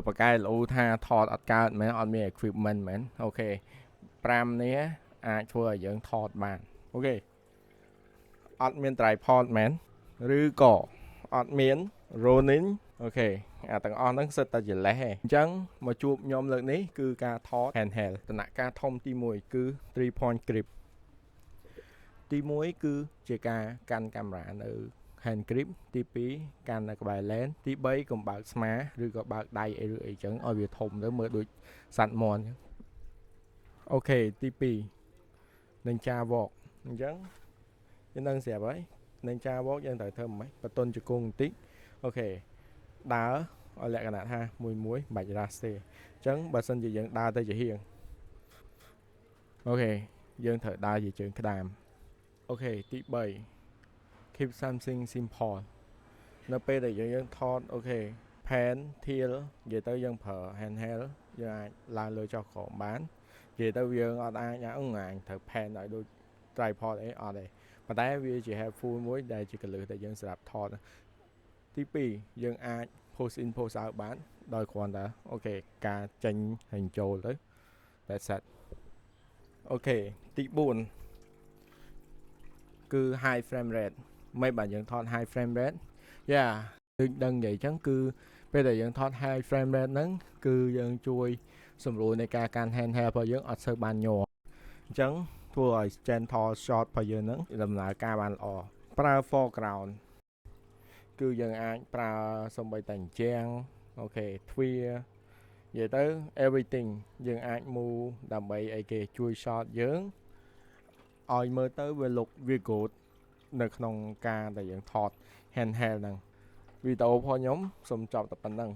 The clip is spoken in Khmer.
ប្រកែលោកថាថតអត់កើតមែនអត់មាន equipment មែនអូខេ5នេះអាចធ្វើឲ្យយើងថតបានអូខេអត់មាន tripod មែនឬក៏អត់មាន Ronin អូខេអាទាំងអស់ហ្នឹងសិតតែជាលេសឯងអញ្ចឹងមកជួបខ្ញុំលើកនេះគឺការថត handheld ដំណាក់កាលធំទី1គឺ 3 point grip ទី1គឺជាការកាន់កាមេរ៉ានៅ hand grip ទី2កាន់នៅក្បែរ lens ទី3កុំបើកស្មាឬក៏បើកដៃឬអីចឹងឲ្យវាធំទៅមើលដូចសត្វមាន់ចឹងអូខេទី2 Ninja Walk អញ្ចឹងយើងដឹងស្រាប់ហើយ Ninja Walk យើងត្រូវធ្វើម៉េចបន្ទន់ជង្គង់បន្តិចអូខេដើរឲ្យលក្ខណៈថាមួយបាច់ rush ទេអញ្ចឹងបើសិនជាយើងដើរទៅជាហៀងអូខេយើងត្រូវដើរជាជើងក្តាមអូខេទី3 keep something simple នៅពេលដែលយើងថតអូខេ pan ធៀលនិយាយទៅយើងប្រើ handheld យើងអាចឡើងលើចុះក្រោមបាននិយាយទៅយើងអត់អាចត្រូវ pan ឲ្យដូច tripod អីអត់ទេប៉ុន្តែវាជា helpful មួយដែលជាកលឹះដែលយើងសម្រាប់ថតទី2យើងអាច post in post out បានដោយគ្រាន់តែអូខេការចេញហើយចូលទៅ that's it អូខេទី4គឺ high frame rate មិនបើយើងថត high frame rate ដូចដឹងនិយាយចឹងគឺពេលដែលយើងថត high frame rate ហ្នឹងគឺយើងជួយសម្រួលនៃការកាន់ handheld របស់យើងអត់សូវបានញ័រអញ្ចឹងធ្វើឲ្យ gentle shot របស់យើងហ្នឹងដំណើរការបានល្អប្រើ foreground គឺយើងអាចប្រើសំបីតែអញ្ចឹងអូខេទ្វារនិយាយទៅ everything យើងអាច move ដើម្បីអីគេជួយ shot យើងឲ្យមើលទៅវា look វា good នៅក្នុងការដែលយើងថត handheld ហ្នឹងវីដេអូរបស់ខ្ញុំសូមចប់តែប៉ុណ្្នឹង